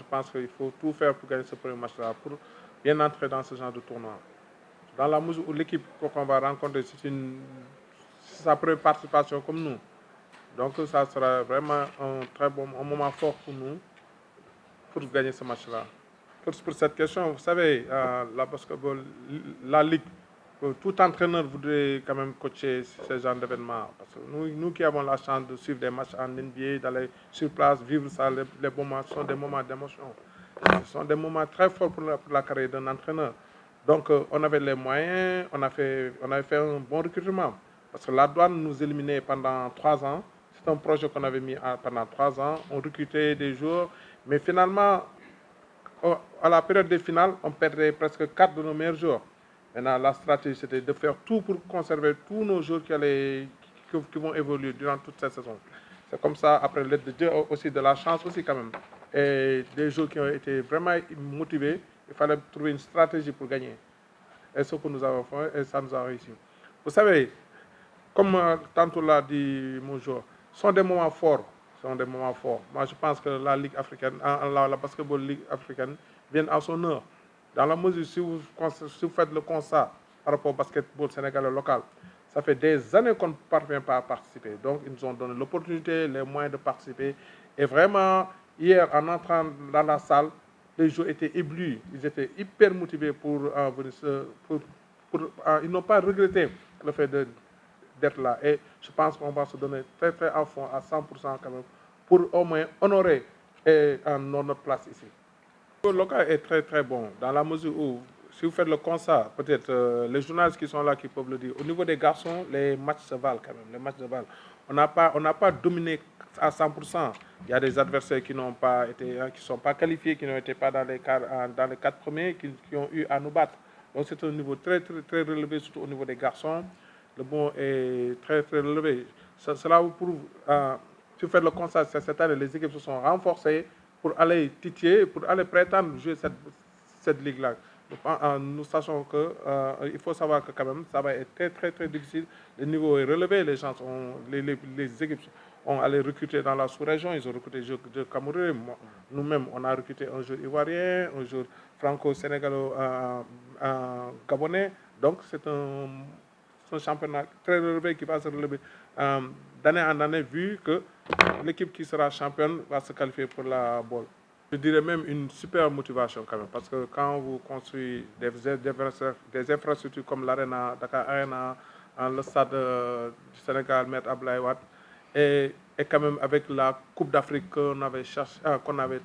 pense qu'il faut tout faire pour gagner ce premier match-là, pour bien entrer dans ce genre de tournoi. Dans la mesure où l'équipe qu'on va rencontrer, c'est sa première participation comme nous. Donc ça sera vraiment un moment fort pour nous pour gagner ce match-là. Pour cette question, vous savez, la basketball, la ligue, tout entraîneur voudrait quand même coacher ce genre d'événements. Parce que nous qui avons la chance de suivre des matchs en NBA, d'aller sur place, vivre ça, les bons matchs sont des moments d'émotion. Ce sont des moments très forts pour la carrière d'un entraîneur. Donc, on avait les moyens, on avait fait un bon recrutement. Parce que la douane nous éliminait pendant 3 ans. C'est un projet qu'on avait mis pendant 3 ans. On recrutait des joueurs. Mais finalement, à la période des finales, on perdait presque 4 de nos meilleurs joueurs. Maintenant, la stratégie, c'était de faire tout pour conserver tous nos joueurs qui vont évoluer durant toute cette saison. C'est comme ça, après l'aide de Dieu, aussi de la chance aussi quand même. Et des joueurs qui ont été vraiment motivés, il fallait trouver une stratégie pour gagner. Et ce que nous avons fait, et ça nous a réussi. Vous savez, comme tantôt l'a dit mon joueur, ce sont des moments forts. Ce sont des moments forts. Moi, je pense que la Ligue africaine, la Basketball Ligue africaine vient à son heure. Dans la mesure, si vous faites le constat par rapport au basketball sénégalais local, ça fait des années qu'on ne parvient pas à participer. Donc, ils nous ont donné l'opportunité, les moyens de participer. Et vraiment, hier, en entrant dans la salle, les joueurs étaient éblouis. Ils étaient hyper motivés pour venir ils n'ont pas regretté le fait d'être là. Et je pense qu'on va se donner très, très à fond, à 100% quand même, pour au moins honorer notre place ici. Le local est très, très bon, dans la mesure où, si vous faites le constat, peut-être les journalistes qui sont là qui peuvent le dire, au niveau des garçons, les matchs se valent quand même, les matchs se valent. On n'a pas dominé à 100%. Il y a des adversaires qui n'ont pas été, qui sont pas qualifiés, qui n'ont été pas dans les 4 premiers, qui ont eu à nous battre. Donc c'est un niveau très, très, très relevé, surtout au niveau des garçons. Le bon est très, très relevé. Cela vous prouve, si vous faites le constat, cette année, les équipes se sont renforcées pour aller titiller, pour aller prétendre jouer cette ligue-là. Nous sachons que il faut savoir que quand même, ça va être très, très, très difficile. Le niveau est relevé, les équipes ont allé recruter dans la sous-région, ils ont recruté des joueurs de Cameroun. Nous-mêmes, on a recruté un joueur ivoirien, un joueur franco-sénégalo-gabonais. Donc, c'est un championnat très relevé qui va se relever d'année en année, vu que l'équipe qui sera championne va se qualifier pour la bowl. Je dirais même une super motivation quand même, parce que quand vous construisez des infrastructures comme l'Arena, Dakar Arena, le stade du Sénégal, Maître Abdoulaye Wade, et quand même avec la Coupe d'Afrique qu'on avait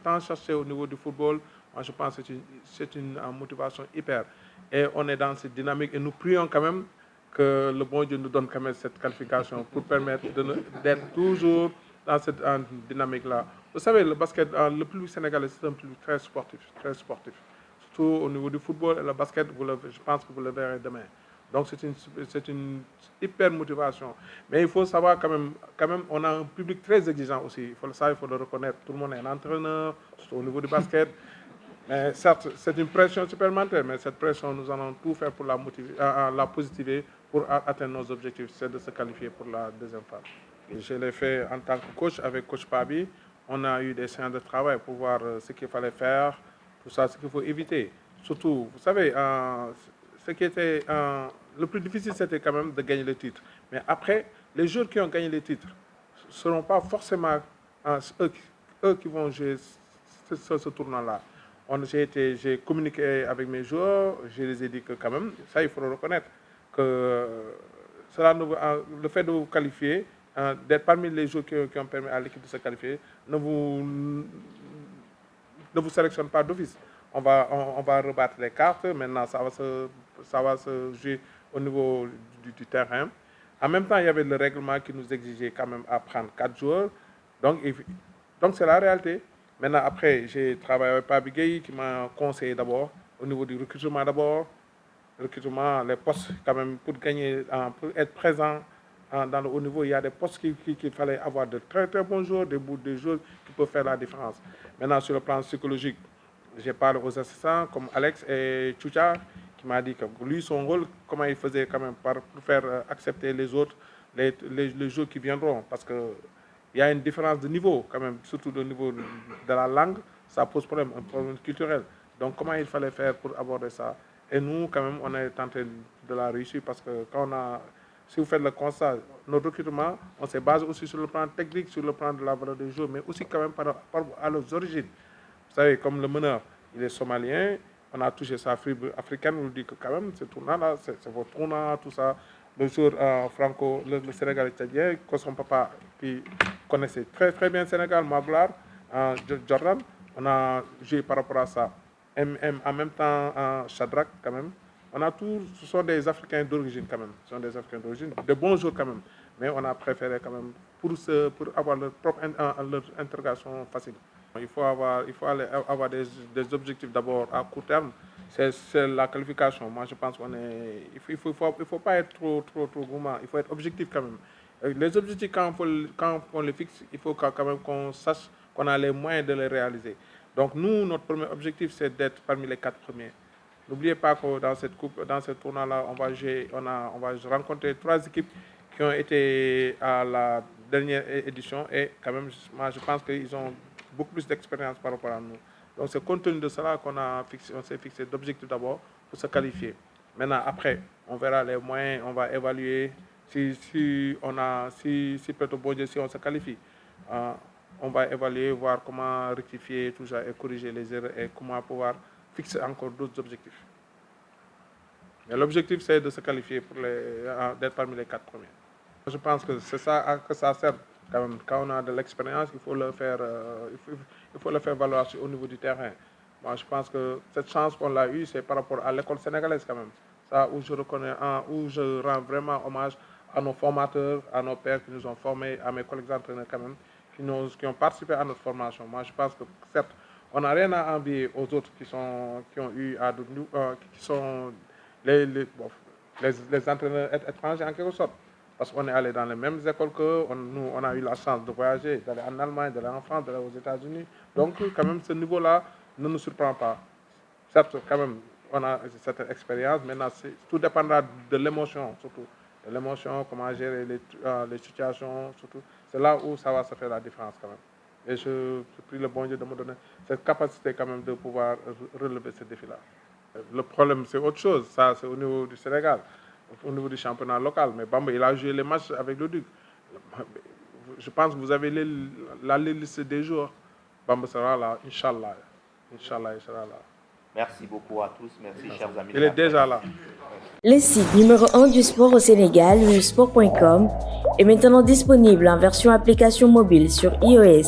tant cherché au niveau du football, moi je pense que c'est une motivation hyper. Et on est dans cette dynamique et nous prions quand même que le bon Dieu nous donne quand même cette qualification pour permettre d'être toujours dans cette dynamique-là. Vous savez, le basket, le public sénégalais, c'est un public très sportif, très sportif. Surtout au niveau du football et le basket, je pense que vous le verrez demain. Donc c'est une hyper motivation. Mais il faut savoir quand même, on a un public très exigeant aussi. Il faut le reconnaître. Tout le monde est un entraîneur, surtout au niveau du basket. Mais certes, c'est une pression supplémentaire, mais cette pression, nous allons tout faire pour la positiver, pour atteindre nos objectifs, c'est de se qualifier pour la deuxième phase. Je l'ai fait en tant que coach avec coach Pabi. On a eu des séances de travail pour voir ce qu'il fallait faire, tout ça, ce qu'il faut éviter. Surtout, vous savez, ce qui était le plus difficile, c'était quand même de gagner le titre. Mais après, les joueurs qui ont gagné les titres ne seront pas forcément eux qui vont jouer ce tournoi-là. J'ai communiqué avec mes joueurs, je les ai dit que quand même, ça il faut le reconnaître, que le fait de vous qualifier, d'être parmi les joueurs qui ont permis à l'équipe de se qualifier, ne vous sélectionne pas d'office. On va rebattre les cartes, maintenant ça va se jouer au niveau du terrain. En même temps, il y avait le règlement qui nous exigeait quand même à prendre 4 joueurs. Donc c'est la réalité. Maintenant, après, j'ai travaillé avec Pabi Gueye qui m'a conseillé d'abord, au niveau du recrutement d'abord, les postes quand même, pour gagner, pour être présent dans le haut niveau, il y a des postes qu'il fallait avoir de très très bons joueurs, des joueurs qui peuvent faire la différence. Maintenant, sur le plan psychologique, j'ai parlé aux assistants comme Alex et Choucha, qui m'a dit que lui, son rôle, comment il faisait quand même pour faire accepter les autres, les joueurs qui viendront, parce que il y a une différence de niveau, quand même, surtout au niveau de la langue. ça pose problème, un problème culturel. Donc comment il fallait faire pour aborder ça? Et nous, quand même, on est tenté de la réussir parce que si vous faites le constat, notre recrutement, on s'est basé aussi sur le plan technique, sur le plan de la valeur des jours, mais aussi quand même par rapport à leurs origines. Vous savez, comme le meneur, il est somalien, on a touché sa fibre africaine, on nous dit que quand même, ce tournant-là, c'est votre tournant, tout ça. Le jour franco, le Sénégal tchadien, que son papa qui connaissait très très bien le Sénégal, Maglar, Jordan, on a joué par rapport à ça. En même temps, Shadrach, quand même. On a ce sont des Africains d'origine quand même. Ce sont des Africains d'origine, de bons jours quand même. Mais on a préféré quand même, pour avoir leur propre leur interrogation facile. Il faut avoir des objectifs d'abord à court terme. C'est la qualification. Moi, je pense il faut pas être trop gourmand. Il faut être objectif quand même. Les objectifs, quand on les fixe, il faut quand même qu'on sache qu'on a les moyens de les réaliser. Donc nous, notre premier objectif, c'est d'être parmi les 4 premiers. N'oubliez pas que dans ce tournoi-là, on va rencontrer 3 équipes qui ont été à la dernière édition et quand même, moi, je pense qu'ils ont beaucoup plus d'expérience par rapport à nous. Donc c'est compte tenu de cela on s'est fixé d'objectifs d'abord pour se qualifier. Maintenant, après, on verra les moyens, on va évaluer si peut-être bon Dieu, si on se qualifie. On va évaluer, voir comment rectifier tout ça et corriger les erreurs et comment pouvoir fixer encore d'autres objectifs. Mais l'objectif, c'est de se qualifier d'être parmi les 4 premiers. Je pense que c'est ça que ça sert. Quand même, quand on a de l'expérience, il faut le faire valoir au niveau du terrain. Moi, je pense que cette chance qu'on a eue, c'est par rapport à l'école sénégalaise quand même. Ça, où je rends vraiment hommage à nos formateurs, à nos pères qui nous ont formés, à mes collègues entraîneurs quand même, qui ont participé à notre formation. Moi, je pense que certes, on n'a rien à envier aux autres qui ont eu qui sont les entraîneurs étrangers en quelque sorte. Parce qu'on est allé dans les mêmes écoles qu'eux, nous, on a eu la chance de voyager, d'aller en Allemagne, d'aller en France, d'aller aux États-Unis. Donc, quand même, ce niveau-là ne nous surprend pas. Certes, quand même, on a cette expérience. Maintenant, tout dépendra de l'émotion, surtout. De l'émotion, comment gérer les situations, surtout. C'est là où ça va se faire la différence, quand même. Et je prie le bon Dieu de me donner cette capacité, quand même, de pouvoir relever ce défi-là. Le problème, c'est autre chose. Ça, c'est au niveau du Sénégal, au niveau du championnat local. Mais Bamba, il a joué les matchs avec le Duc. Je pense que vous avez la liste des jours. Bamba sera là, Inch'Allah. Inch'Allah, il sera là. Merci beaucoup à tous. Merci, chers amis. Il est déjà là. Le site numéro 1 du sport au Sénégal, lesport.com, est maintenant disponible en version application mobile sur iOS